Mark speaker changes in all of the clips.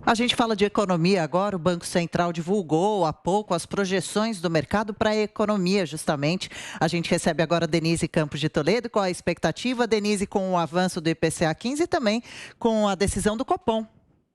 Speaker 1: A gente fala de economia agora. O Banco Central divulgou há pouco as projeções do mercado para a economia, justamente. A gente recebe agora a Denise Campos de Toledo. Qual a expectativa, Denise, com o avanço do IPCA 15 e também com a decisão do Copom?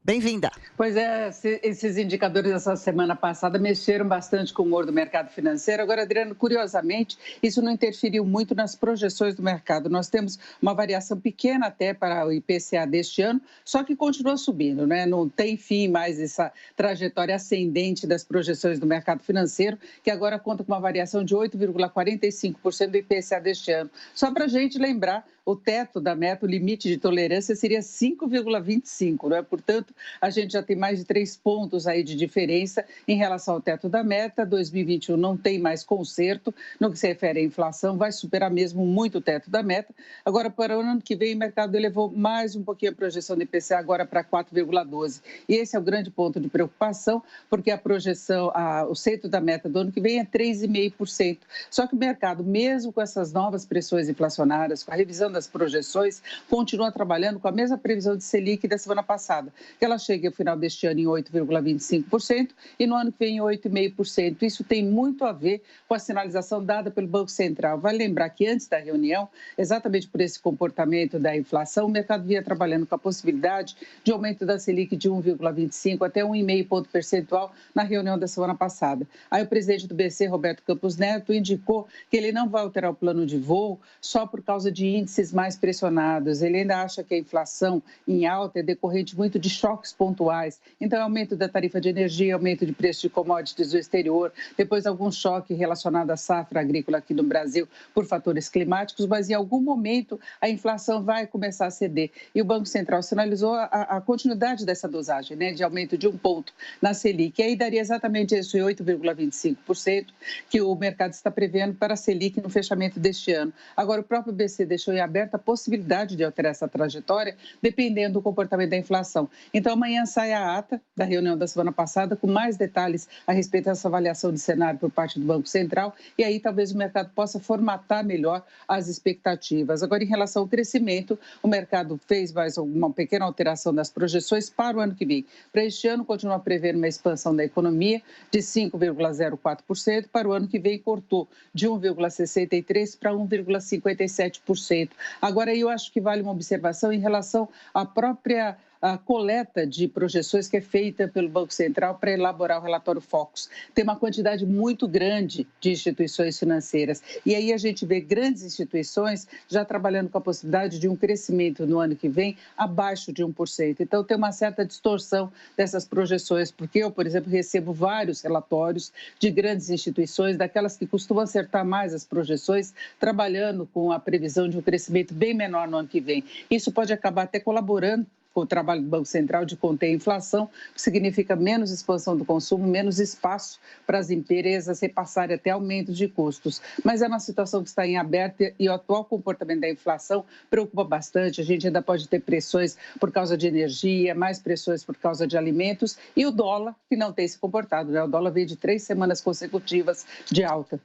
Speaker 1: Bem-vinda.
Speaker 2: Pois é, esses indicadores dessa semana passada mexeram bastante com o humor do mercado financeiro. Agora, Adriano, curiosamente, isso não interferiu muito nas projeções do mercado. Nós temos uma variação pequena até para o IPCA deste ano, só que continua subindo, né? Não tem fim mais essa trajetória ascendente das projeções do mercado financeiro, que agora conta com uma variação de 8,45% do IPCA deste ano. Só para a gente lembrar, o teto da meta, o limite de tolerância seria 5,25, não é? Portanto, a gente já tem mais de 3 pontos aí de diferença em relação ao teto da meta. 2021 não tem mais conserto no que se refere à inflação, vai superar mesmo muito o teto da meta. Agora, para o ano que vem, o mercado elevou mais um pouquinho a projeção do IPCA agora para 4,12. E esse é o grande ponto de preocupação, porque a projeção, o centro da meta do ano que vem é 3,5%. Só que o mercado, mesmo com essas novas pressões inflacionárias, com a revisão das projeções, continua trabalhando com a mesma previsão de Selic da semana passada, que ela chega ao final deste ano em 8,25% e no ano que vem em 8,5%. Isso tem muito a ver com a sinalização dada pelo Banco Central. Vale lembrar que antes da reunião, exatamente por esse comportamento da inflação, o mercado vinha trabalhando com a possibilidade de aumento da Selic de 1,25 até 1,5 ponto percentual na reunião da semana passada. Aí o presidente do BC, Roberto Campos Neto, indicou que ele não vai alterar o plano de voo só por causa de índices mais pressionados. Ele ainda acha que a inflação em alta é decorrente muito de choques pontuais. Então, aumento da tarifa de energia, aumento de preço de commodities do exterior, depois algum choque relacionado à safra agrícola aqui no Brasil por fatores climáticos, mas em algum momento a inflação vai começar a ceder. E o Banco Central sinalizou a continuidade dessa dosagem, né, de aumento de 1 ponto na Selic. E aí daria exatamente isso, 8,25%, que o mercado está prevendo para a Selic no fechamento deste ano. Agora, o próprio BC deixou em aberta a possibilidade de alterar essa trajetória, dependendo do comportamento da inflação. Então, amanhã sai a ata da reunião da semana passada, com mais detalhes a respeito dessa avaliação de cenário por parte do Banco Central, e aí talvez o mercado possa formatar melhor as expectativas. Agora, em relação ao crescimento, o mercado fez mais uma pequena alteração das projeções para o ano que vem. Para este ano, continua prevendo uma expansão da economia de 5,04%, para o ano que vem cortou de 1,63% para 1,57%. Agora, eu acho que vale uma observação em relação à própria coleta de projeções que é feita pelo Banco Central para elaborar o relatório Focus. Tem uma quantidade muito grande de instituições financeiras. E aí a gente vê grandes instituições já trabalhando com a possibilidade de um crescimento no ano que vem abaixo de 1%. Então, tem uma certa distorção dessas projeções, porque eu, por exemplo, recebo vários relatórios de grandes instituições, daquelas que costumam acertar mais as projeções, trabalhando com a previsão de um crescimento bem menor no ano que vem. Isso pode acabar até colaborando com o trabalho do Banco Central de conter a inflação, que significa menos expansão do consumo, menos espaço para as empresas repassarem até aumento de custos. Mas é uma situação que está em aberto e o atual comportamento da inflação preocupa bastante. A gente ainda pode ter pressões por causa de energia, mais pressões por causa de alimentos e o dólar, que não tem se comportado, né? O dólar veio de 3 semanas consecutivas de alta.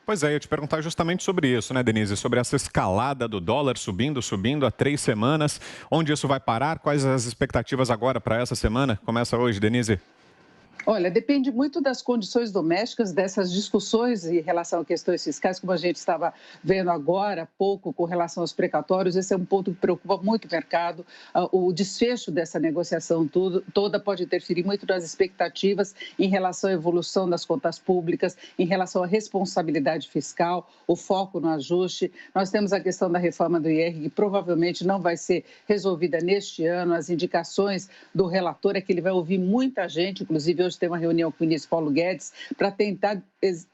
Speaker 3: Pois é, eu ia te perguntar justamente sobre isso, né, Denise? Sobre essa escalada do dólar subindo há 3 semanas. Onde isso vai parar? Quais as expectativas agora para essa semana? Começa hoje, Denise.
Speaker 2: Olha, depende muito das condições domésticas, dessas discussões em relação a questões fiscais, como a gente estava vendo agora há pouco com relação aos precatórios. Esse é um ponto que preocupa muito o mercado. O desfecho dessa negociação toda pode interferir muito nas expectativas em relação à evolução das contas públicas, em relação à responsabilidade fiscal, o foco no ajuste. Nós temos a questão da reforma do IR, que provavelmente não vai ser resolvida neste ano. As indicações do relator é que ele vai ouvir muita gente, inclusive hoje tem uma reunião com o ministro Paulo Guedes para tentar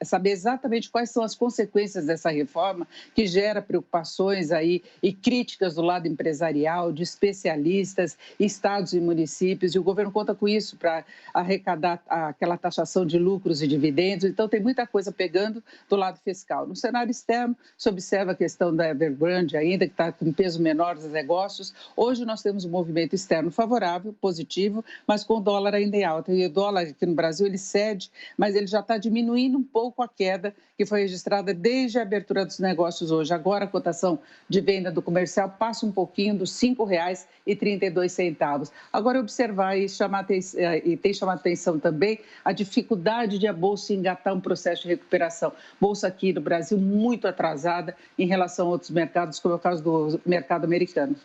Speaker 2: saber exatamente quais são as consequências dessa reforma, que gera preocupações aí e críticas do lado empresarial, de especialistas, estados e municípios, e o governo conta com isso para arrecadar aquela taxação de lucros e dividendos. Então, tem muita coisa pegando do lado fiscal. No cenário externo, se observa a questão da Evergrande ainda, que está com peso menor dos negócios. Hoje nós temos um movimento externo favorável, positivo, mas com o dólar ainda em alta. E o dólar aqui no Brasil, ele cede, mas ele já está diminuindo um pouco a queda que foi registrada desde a abertura dos negócios hoje. Agora a cotação de venda do comercial passa um pouquinho dos R$ 5,32. Agora observar e tem chamado atenção também a dificuldade de a Bolsa engatar um processo de recuperação. Bolsa aqui no Brasil muito atrasada em relação a outros mercados, como é o caso do mercado americano.